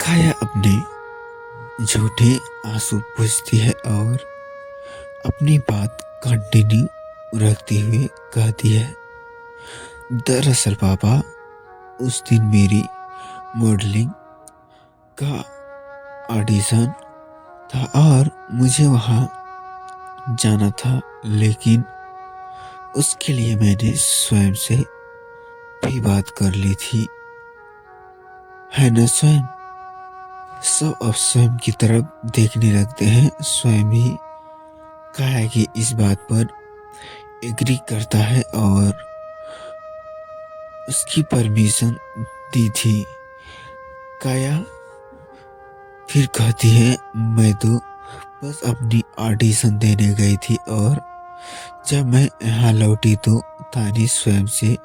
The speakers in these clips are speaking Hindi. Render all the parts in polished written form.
काया अपने झूठे आंसू पूछती है और अपनी बात कंटिन्यू रखते हुए कहती है, दरअसल पापा, उस दिन मेरी मॉडलिंग का ऑडिशन था और मुझे वहाँ जाना था, लेकिन उसके लिए मैंने स्वयं से भी बात कर ली थी, है न स्वयं। सब अब स्वयं की तरफ देखने लगते हैं। स्वयं भी काया की इस बात पर एग्री करता है और उसकी परमिशन दी थी। काया फिर कहती है, मैं तो बस अपनी ऑडिशन देने गई थी और जब मैं यहाँ लौटी तो तानी स्वयं से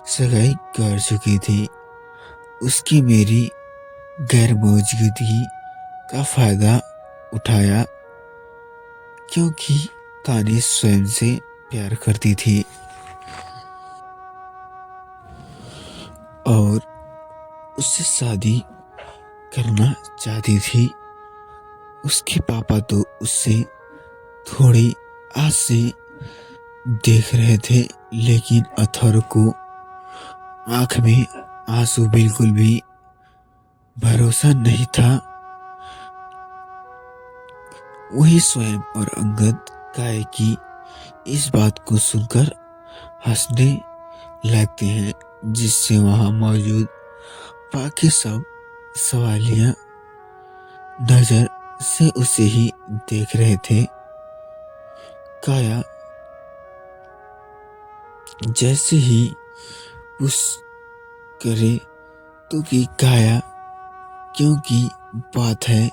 सगाई कर चुकी थी। उसकी मेरी गैर मौजूदगी का फायदा उठाया क्योंकि तानी स्वयं से प्यार करती थी और उससे शादी करना चाहती थी। उसके पापा तो उससे थोड़ी आस से देख रहे थे, लेकिन अथर्व को आंख में आंसू बिल्कुल भी भरोसा नहीं था। वही स्वयं और अंगद काया की इस बात को सुनकर हंसने लगते हैं, जिससे वहां मौजूद बाकी सब सवालिया नजर से उसे ही देख रहे थे। काया जैसे ही उस करे तो कि काया, क्योंकि बात है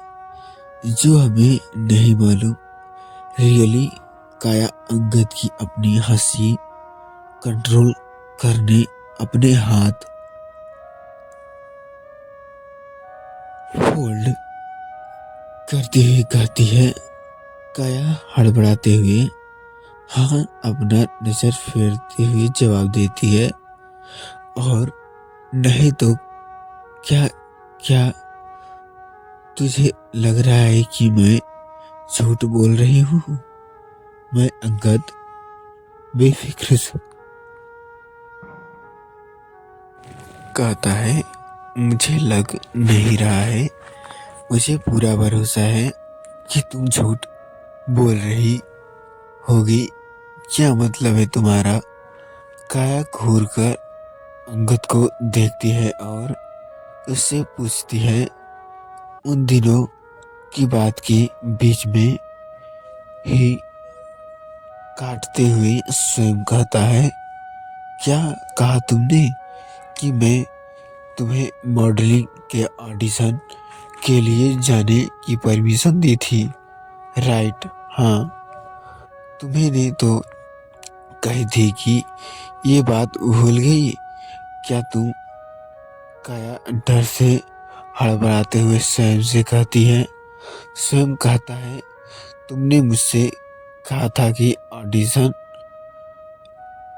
जो हमें नहीं मालूम, रियली काया अंगद की अपनी हंसी कंट्रोल करने अपने हाथ फोल्ड करते हुए कहती है। काया हड़बड़ाते हुए हाँ अपना नजर फेरते हुए जवाब देती है, और नहीं तो क्या क्या तुझे लग रहा है कि मैं झूठ बोल रही हूँ? मैं अंगद बेफिक्र से कहता है, मुझे लग नहीं रहा है, मुझे पूरा भरोसा है कि तुम झूठ बोल रही होगी। क्या मतलब है तुम्हारा? काया घूर कर अंगद को देखती है और उससे पूछती है। उन दिनों की बात के बीच में ही काटते हुए स्वयं कहता है, क्या कहा तुमने कि मैं तुम्हें मॉडलिंग के ऑडिशन के लिए जाने की परमिशन दी थी? राइट, हाँ, तुम्हें तो कही थी कि ये बात भूल गई क्या तुम? काया डर से हड़बड़ाते हुए स्वयं से कहती है। स्वयं कहता है, तुमने मुझसे कहा था कि ऑडिशन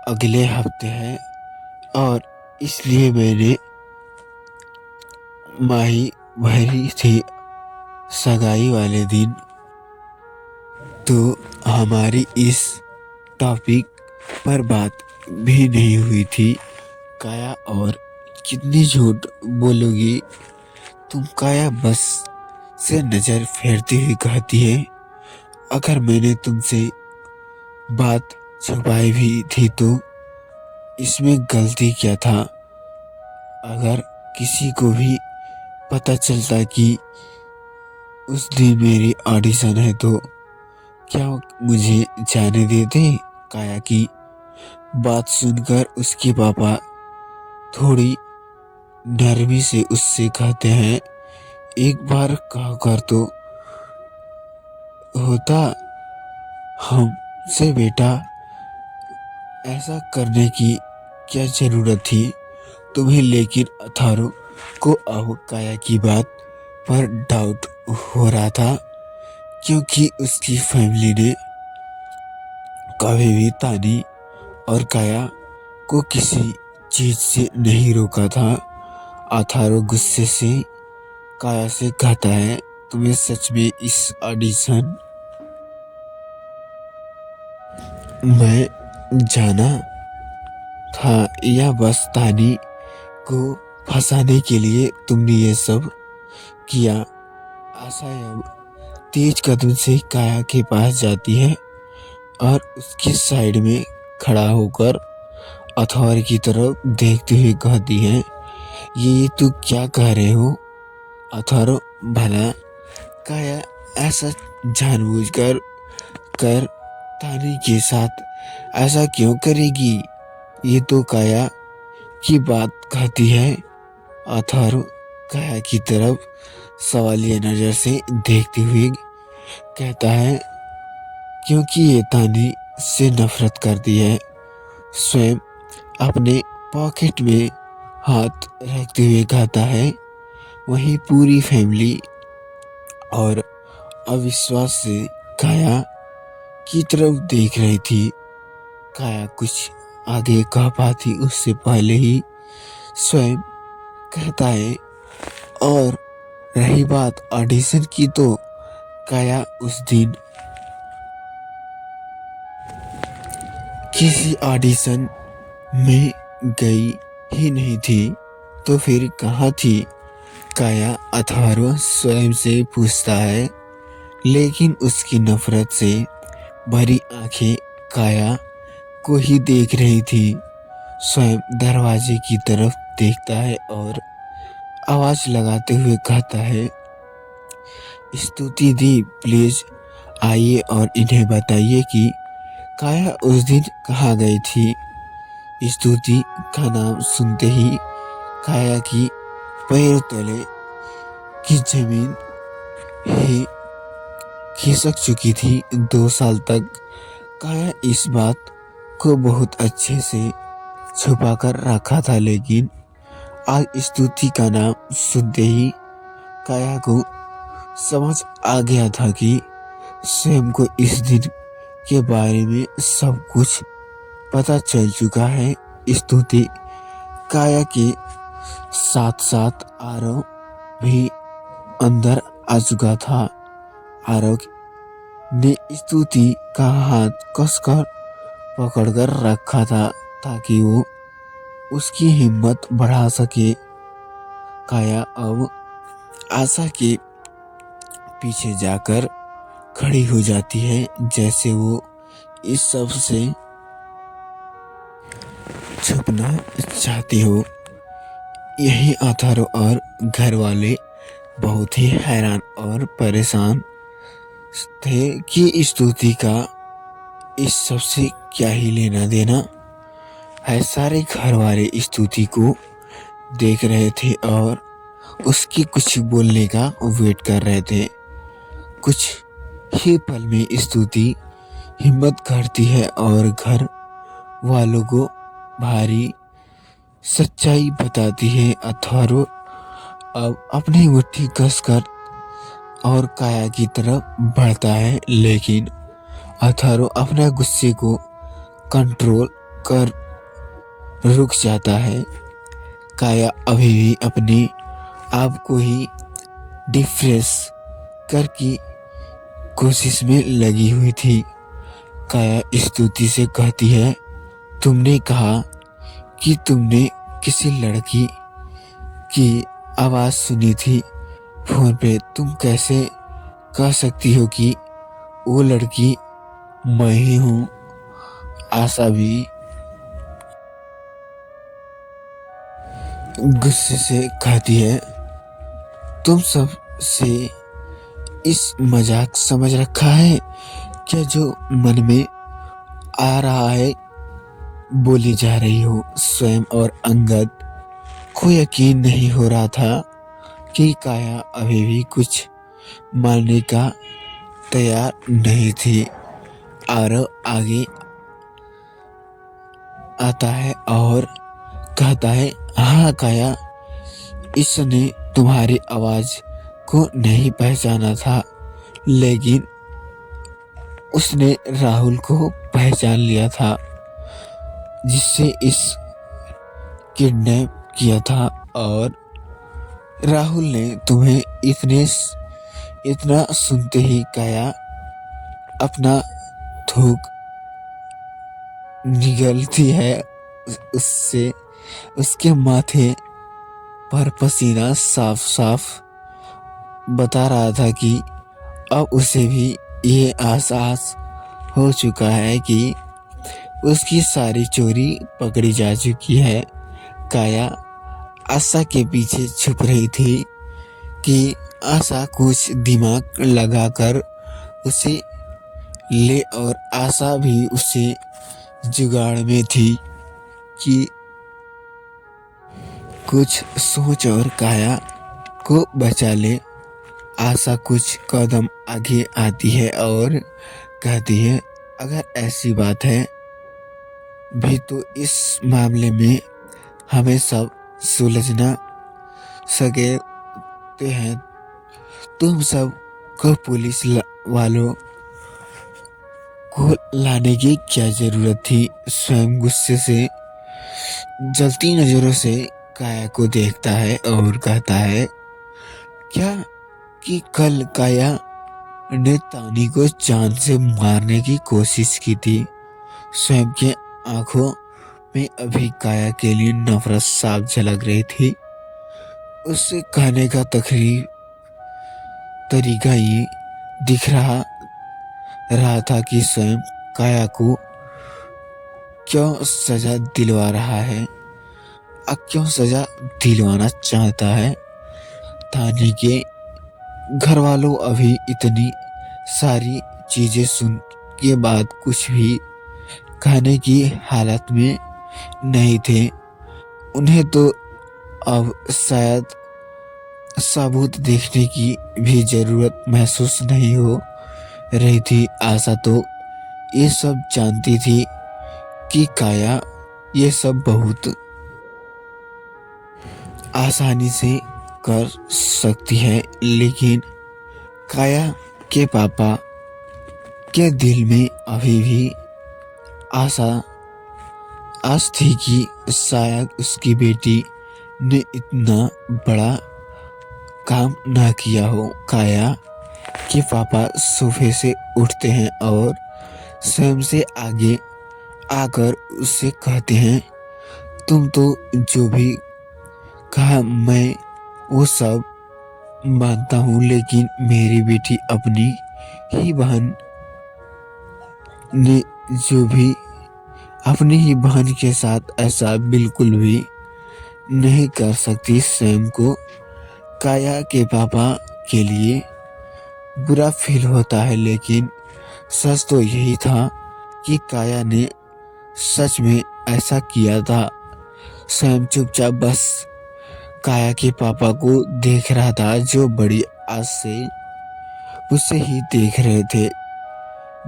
अगले हफ्ते है और इसलिए मैंने माही भरी थी सगाई वाले दिन, तो हमारी इस टॉपिक पर बात भी नहीं हुई थी। काया, और कितनी झूठ बोलोगी तुम? काया बस से नजर फेरती हुई कहती है, अगर मैंने तुमसे बात छुपाई भी थी तो इसमें गलती क्या था? अगर किसी को भी पता चलता कि उस दिन मेरी ऑडिशन है तो क्या मुझे जाने देते? काया की बात सुनकर उसके पापा थोड़ी नरमी से उससे कहते हैं, एक बार कहकर तो होता हमसे बेटा, ऐसा करने की क्या जरूरत थी तुम्हें? लेकिन अथर्व को अब काया की बात पर डाउट हो रहा था, क्योंकि उसकी फैमिली ने कभी भी तानी और काया को किसी चीज से नहीं रोका था। अथर्व गुस्से से काया से कहता है, तुम्हें सच में इस ऑडिशन में जाना था या बस तानी को फंसाने के लिए तुमने ये सब किया? आशा अब तेज कदम से काया के पास जाती है और उसकी साइड में खड़ा होकर अथौर की तरफ देखते हुए कहती है, ये तू क्या कह रहे हो अथौर? भला काया ऐसा जानबूझकर कर तानी के साथ ऐसा क्यों करेगी? ये तो काया की बात कहती है। अथर्व काया की तरफ सवालिया नजर से देखते हुए कहता है, क्योंकि ये तानी से नफरत करती है। स्वयं अपने पॉकेट में हाथ रखते हुए कहता है। वहीं पूरी फैमिली और अविश्वास से काया की तरफ देख रही थी। काया कुछ आगे कह पाती उससे पहले ही स्वयं कहता है, और रही बात ऑडिशन की, तो काया उस दिन किसी ऑडिशन में गई ही नहीं थी, तो फिर कहाँ थी? काया अथर्व स्वयं से पूछता है, लेकिन उसकी नफरत से भरी आंखें काया को ही देख रही थी। स्वयं दरवाजे की तरफ देखता है और आवाज लगाते हुए कहता है, स्तुति दी, प्लीज आइए और इन्हें बताइए कि काया उस दिन कहाँ गई थी। स्तुति का नाम सुनते ही काया की पैरों तले की जमीन ही खिसक चुकी थी। 2 साल तक काया इस बात को बहुत अच्छे से छुपा कर रखा था, लेकिन आज स्तुति का नाम सुनते ही काया को समझ आ गया था कि स्वयं को इस दिन के बारे में सब कुछ पता चल चुका है। स्तुति काया के साथ साथ आरव भी अंदर आ चुका था। आरव ने स्तुति का हाथ कसकर पकड़कर रखा था ताकि वो उसकी हिम्मत बढ़ा सके। काया अब आशा के पीछे जाकर खड़ी हो जाती है, जैसे वो इस सब से छुपना चाहती हो। यही अथर्व और घर वाले बहुत ही हैरान और परेशान थे कि स्तुति का इस सब से क्या ही लेना देना है। सारे घर वाले स्तुति को देख रहे थे और उसकी कुछ बोलने का वेट कर रहे थे। कुछ ही पल में स्तुति हिम्मत करती है और घर वालों को भारी सच्चाई बताती है। अथर्व अब अपनी मुट्ठी कसकर और काया की तरफ बढ़ता है, लेकिन अथर्व अपने गुस्से को कंट्रोल कर रुक जाता है। काया अभी भी अपने आप को ही डिफ्रेस कर की कोशिश में लगी हुई थी। काया स्तुति से कहती है, तुमने कहा कि तुमने किसी लड़की की आवाज़ सुनी थी फोन पे। तुम कैसे कह सकती हो कि वो लड़की मैं ही हूँ? आशा भी गुस्से से कहती है, तुम सब से इस मजाक समझ रखा है क्या जो मन में आ रहा है बोली जा रही हो? स्वयं और अंगद को यकीन नहीं हो रहा था कि काया अभी भी कुछ मानने का तैयार नहीं थी। आरव आगे आता है और कहता है, हाँ काया, इसने तुम्हारी आवाज को नहीं पहचाना था, लेकिन उसने राहुल को पहचान लिया था जिससे इस किडनैप किया था। और राहुल ने तुम्हें इतना सुनते ही काया अपना थूक निगलती है उससे। उसके माथे पर पसीना साफ साफ बता रहा था कि अब उसे भी ये एहसास हो चुका है कि उसकी सारी चोरी पकड़ी जा चुकी है। काया आशा के पीछे छुप रही थी कि आशा कुछ दिमाग लगाकर उसे ले, और आशा भी उसे जुगाड़ में थी कि कुछ सोच और काया को बचा ले। आशा कुछ कदम आगे आती है और कहती है, अगर ऐसी बात है भी तो इस मामले में हमें सब सुलझना सकते हैं। तुम सब को पुलिस वालों को लाने की क्या जरूरत थी? स्वयं गुस्से से जलती नजरों से काया को देखता है और कहता है, क्या कि कल काया ने तानी को जान से मारने की कोशिश की थी। स्वयं के आंखों में अभी काया के लिए नफरत साफ झलक रही थी। उससे कहने का तरीका ये दिख रहा था कि स्वयं काया को क्यों सजा दिलवा रहा है, क्यों सजा दिलवाना चाहता है। तानी के घर वालों अभी इतनी सारी चीजें सुन के बाद कुछ भी कहने की हालत में नहीं थे। उन्हें तो अब शायद सबूत देखने की भी जरूरत महसूस नहीं हो रही थी। आशा तो ये सब जानती थी कि काया ये सब बहुत आसानी से कर सकती है, लेकिन काया के पापा के दिल में अभी भी आस थी कि शायद उसकी बेटी ने इतना बड़ा काम ना किया हो। काया के पापा सोफे से उठते हैं और स्वयं से आगे आकर उससे कहते हैं, तुम तो जो भी कहा मैं वो सब मानता हूँ, लेकिन मेरी बेटी अपनी ही बहन ने जो भी अपनी ही बहन के साथ ऐसा बिल्कुल भी नहीं कर सकती। स्वयं को काया के पापा के लिए बुरा फील होता है, लेकिन सच तो यही था कि काया ने सच में ऐसा किया था। स्वयं चुपचाप बस काया के पापा को देख रहा था, जो बड़ी आस से उसे ही देख रहे थे,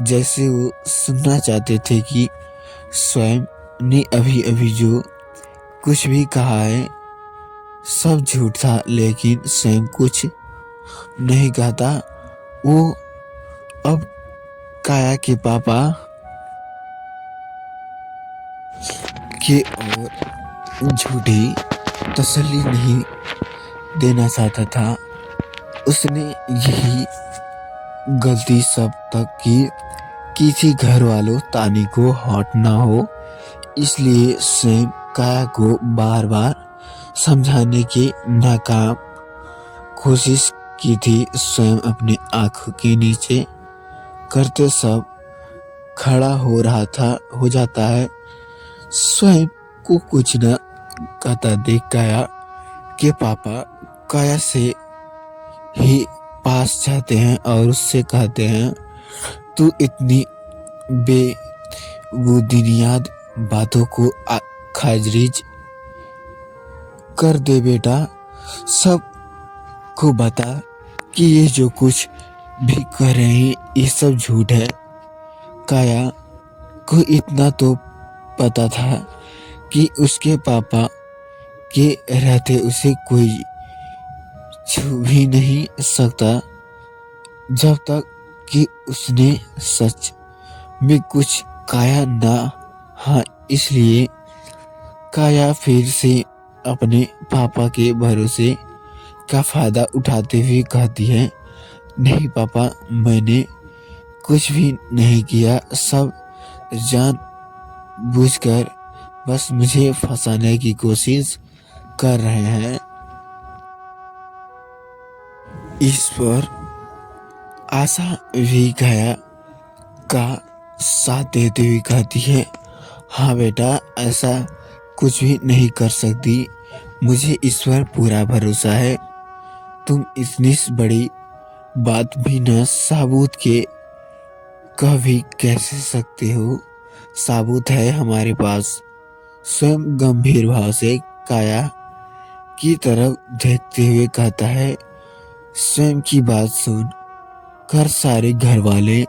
जैसे वो सुनना चाहते थे कि स्वयं ने अभी अभी जो कुछ भी कहा है सब झूठ था। लेकिन स्वयं कुछ नहीं कहता। वो अब काया के पापा के और झूठी तसल्ली नहीं देना चाहता था। उसने यही गलती सब तक की थी, घर वालों तानी को हॉट ना हो, इसलिए स्वयं काया को बार बार समझाने की नाकाम कोशिश की थी। स्वयं अपनी आंखों के नीचे करते सब खड़ा हो जाता है। स्वयं को कुछ न कहता देख काया के पापा काया से ही पास जाते हैं और उससे कहते हैं, तू इतनी बेबुनियाद बातों को खारिज कर दे बेटा। सब को बता कि ये जो कुछ भी कर रहे हैं ये सब झूठ है। काया को इतना तो पता था कि उसके पापा के रहते उसे कोई छू भी नहीं सकता, जब तक कि उसने सच में कुछ काया ना। हाँ, इसलिए काया फिर से अपने पापा के भरोसे का फायदा उठाते हुए कहती है, नहीं पापा, मैंने कुछ भी नहीं किया, सब जान बूझकर बस मुझे फंसाने की कोशिश कर रहे हैं। इस पर आशा भी काया का साथ देते हुए कहती है, हाँ बेटा, ऐसा कुछ भी नहीं कर सकती, मुझे इस पर पूरा भरोसा है। तुम इतनी बड़ी बात भी न साबूत के कह भी कैसे सकते हो, साबूत है हमारे पास। स्वयं गंभीर भाव से काया की तरफ देखते हुए कहता है, स्वयं की बात सुन कर सारे घर वाले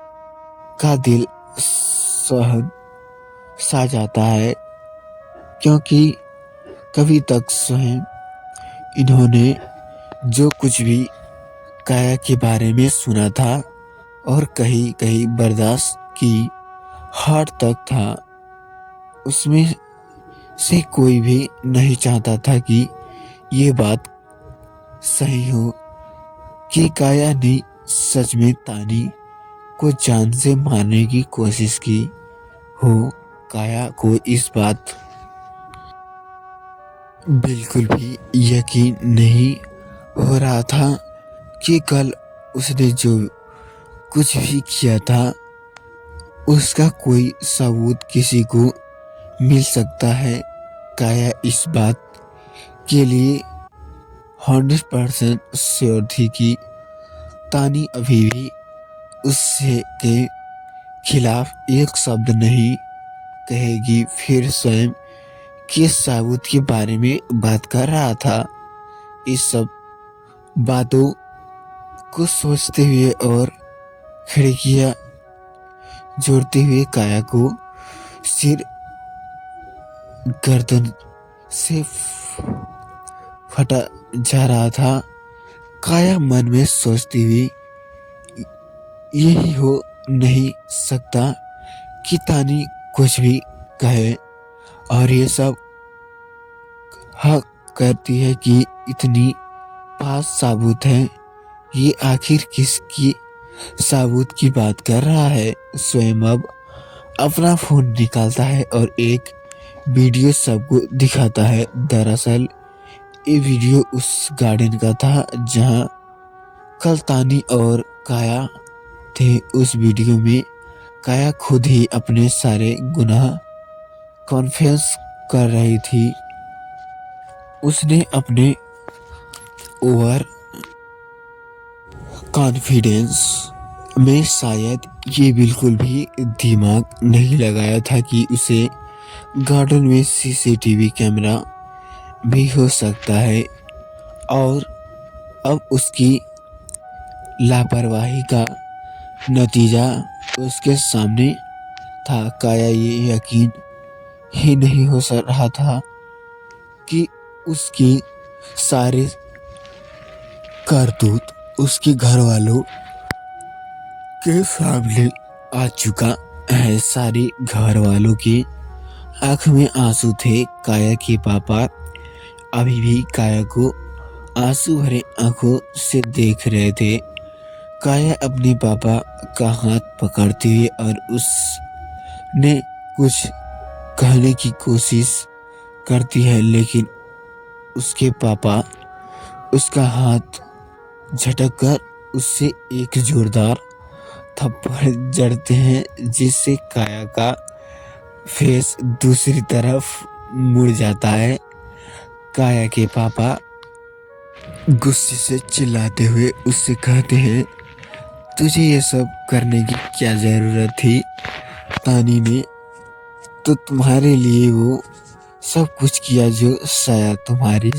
का दिल सहन सा जाता है, क्योंकि कभी तक स्वयं इन्होंने जो कुछ भी काया के बारे में सुना था और कहीं कहीं बर्दाश्त की हद तक था, उसमें से कोई भी नहीं चाहता था कि ये बात सही हो कि काया ने सच में तानी को जान से मारने की कोशिश की हो। काया को इस बात बिल्कुल भी यकीन नहीं हो रहा था कि कल उसने जो कुछ भी किया था उसका कोई सबूत किसी को मिल सकता है। काया इस बात के लिए 100% श्योर थी कि तानी अभी भी उससे के खिलाफ एक शब्द नहीं कहेगी। फिर स्वयं के सबूत के बारे में बात कर रहा था। इस सब बातों को सोचते हुए और खिड़कियां जोड़ते हुए काया को सिर गर्दन से फटा जा रहा था। काया मन में सोचती हुई, यही हो नहीं सकता कि तानी कुछ भी कहे और ये सब हक करती है कि इतनी पास सबूत है, ये आखिर किसकी सबूत की बात कर रहा है। स्वयं अब अपना फोन निकालता है और एक वीडियो सबको दिखाता है। दरअसल ये वीडियो उस गार्डन का था जहां कल तानी और काया थे। उस वीडियो में काया खुद ही अपने सारे गुनाह कॉन्फेस कर रही थी। उसने अपने ओवर कॉन्फिडेंस में शायद ये बिल्कुल भी दिमाग नहीं लगाया था कि उसे गार्डन में सीसीटीवी कैमरा भी हो सकता है और अब उसकी लापरवाही का नतीजा उसके सामने था। काया ये यकीन ही नहीं हो रहा था कि उसकी सारे करतूत उसके घर वालों के सामने आ चुका है। सारे घर वालों की आंख में आंसू थे। काया के पापा अभी भी काया को आंसू भरे आंखों से देख रहे थे। काया अपने पापा का हाथ पकड़ती हुई और उसने कुछ कहने की कोशिश करती है, लेकिन उसके पापा उसका हाथ झटक कर उससे एक जोरदार थप्पड़ जड़ते हैं, जिससे काया का फेस दूसरी तरफ मुड़ जाता है। काया के पापा गुस्से से चिल्लाते हुए उससे कहते हैं, तुझे ये सब करने की क्या जरूरत थी? तानी ने तो तुम्हारे लिए वो सब कुछ किया जो शायद तुम्हारी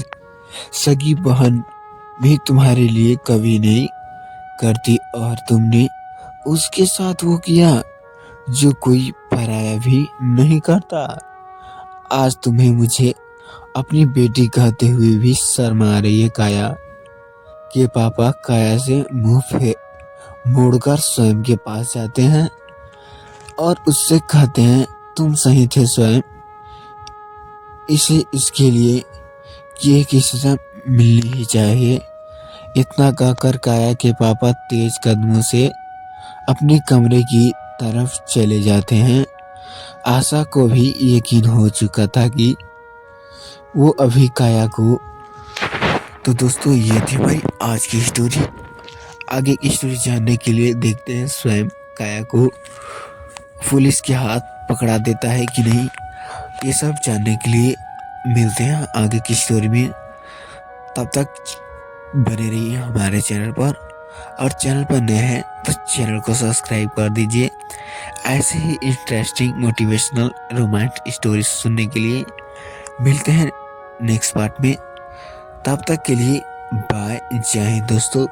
सगी बहन भी तुम्हारे लिए कभी नहीं करती, और तुमने उसके साथ वो किया जो कोई पराया भी नहीं करता। आज तुम्हें मुझे अपनी बेटी कहते हुए भी शर्म आ रही है। काया के पापा काया से मुंह मोड़कर स्वयं के पास जाते हैं और उससे कहते हैं, तुम सही थे स्वयं, इसे इसके लिए किए की सजा मिलनी ही चाहिए। इतना कहकर काया के पापा तेज कदमों से अपने कमरे की तरफ चले जाते हैं। आशा को भी यकीन हो चुका था कि वो अभी काया को। तो दोस्तों ये थी भाई आज की स्टोरी। आगे की स्टोरी जानने के लिए देखते हैं स्वयं काया को पुलिस के हाथ पकड़ा देता है कि नहीं। ये सब जानने के लिए मिलते हैं आगे की स्टोरी में। तब तक बने रहिए हमारे चैनल पर, और चैनल पर नए हैं तो चैनल को सब्सक्राइब कर दीजिए ऐसे ही इंटरेस्टिंग मोटिवेशनल रोमांटिक स्टोरी सुनने के लिए। मिलते हैं नेक्स्ट पार्ट में, तब तक के लिए बाय, जय हिंद दोस्तों।